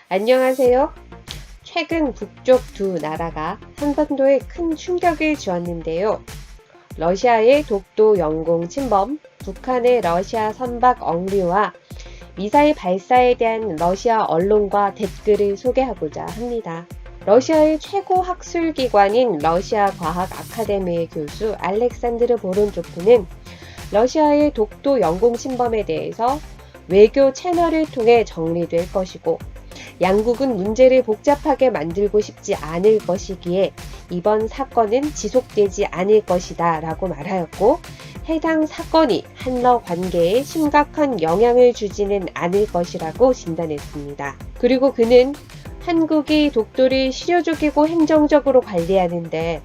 안녕하세요. 최근 북쪽 두 나라가 한반도에 큰 충격을 주었는데요. 러시아의 독도 영공 침범, 북한의 러시아 선박 억류와 미사일 발사에 대한 러시아 언론과 댓글을 소개하고자 합니다. 러시아의 최고 학술기관인 러시아 과학 아카데미의 교수 알렉산드르 보론조프는 러시아의 독도 영공 침범에 대해서 외교 채널을 통해 정리될 것이고 양국은 문제를 복잡하게 만들고 싶지 않을 것이기에 이번 사건은 지속되지 않을 것이다 라고 말하였고, 해당 사건이 한러 관계에 심각한 영향을 주지는 않을 것이라고 진단했습니다. 그리고 그는 한국이 독도를 실효적이고 행정적으로 관리하는데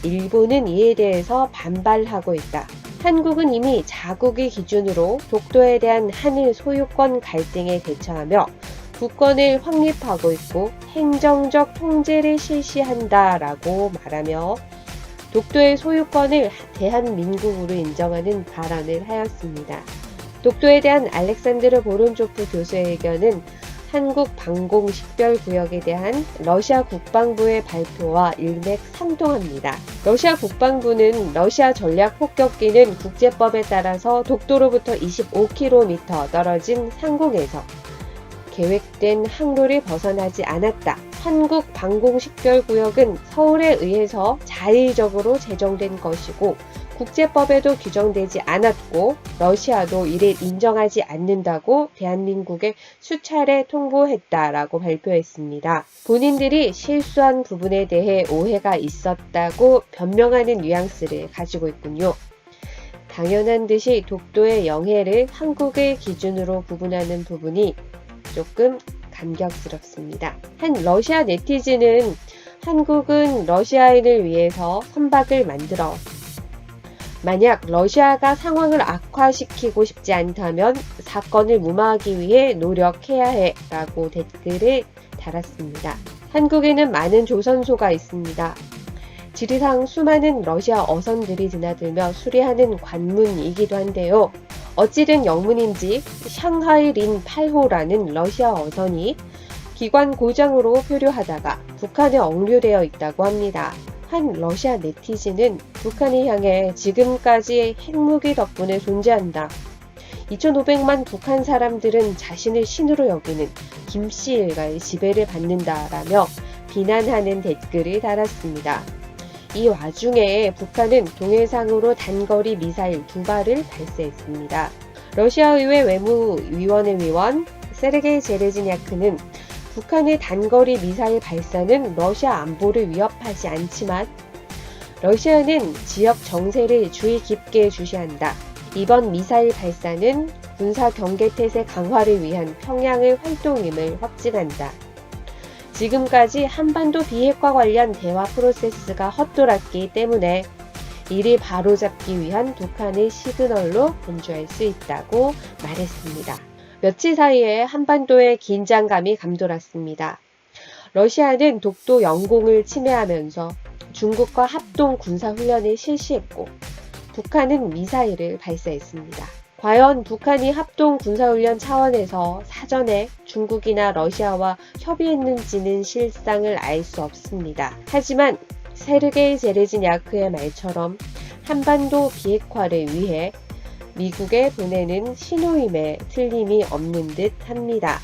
일본은 이에 대해서 반발하고 있다. 한국은 이미 자국의 기준으로 독도에 대한 하늘 소유권 갈등에 대처하며 국권을 확립하고 있고 행정적 통제를 실시한다라고 말하며 독도의 소유권을 대한민국으로 인정하는 발언을 하였습니다. 독도에 대한 알렉산드르 보론조프 교수의 의견은 한국 방공식별구역에 대한 러시아 국방부의 발표와 일맥상통합니다. 러시아 국방부는 러시아 전략폭격기는 국제법에 따라서 독도로부터 25km 떨어진 상공에서 계획된 항로를 벗어나지 않았다. 한국 방공식별구역은 서울에 의해서 자의적으로 제정된 것이고 국제법에도 규정되지 않았고 러시아도 이를 인정하지 않는다고 대한민국에 수차례 통보했다라고 발표했습니다. 본인들이 실수한 부분에 대해 오해가 있었다고 변명하는 뉘앙스를 가지고 있군요. 당연한 듯이 독도의 영해를 한국의 기준으로 구분하는 부분이 조금 감격스럽습니다. 한 러시아 네티즌은 한국은 러시아인을 위해서 선박을 만들어 만약 러시아가 상황을 악화시키고 싶지 않다면 사건을 무마하기 위해 노력해야 해 라고 댓글을 달았습니다. 한국에는 많은 조선소가 있습니다. 지리상 수많은 러시아 어선들이 드나들며 수리하는 관문이기도 한데요. 어찌된 영문인지 샹하이 린 8호라는 러시아 어선이 기관 고장으로 표류하다가 북한에 억류되어 있다고 합니다. 한 러시아 네티즌은 북한을 향해 지금까지 핵무기 덕분에 존재한다. 2,500만 북한 사람들은 자신을 신으로 여기는 김씨 일가의 지배를 받는다라며 비난하는 댓글을 달았습니다. 이 와중에 북한은 동해상으로 단거리 미사일 2발을 발사했습니다. 러시아 의회 외무위원회 위원 세르게이 제레즈냐크는 북한의 단거리 미사일 발사는 러시아 안보를 위협하지 않지만 러시아는 지역 정세를 주의 깊게 주시한다. 이번 미사일 발사는 군사 경계태세 강화를 위한 평양의 활동임을 확증한다. 지금까지 한반도 비핵화 관련 대화 프로세스가 헛돌았기 때문에 이를 바로잡기 위한 북한의 시그널로 간주할 수 있다고 말했습니다. 며칠 사이에 한반도에 긴장감이 감돌았습니다. 러시아는 독도 영공을 침해하면서 중국과 합동 군사훈련을 실시했고 북한은 미사일을 발사했습니다. 과연 북한이 합동 군사훈련 차원에서 사전에 중국이나 러시아와 협의했는지는 실상을 알 수 없습니다. 하지만 세르게이 제레즈냐크의 말처럼 한반도 비핵화를 위해 미국에 보내는 신호임에 틀림이 없는 듯 합니다.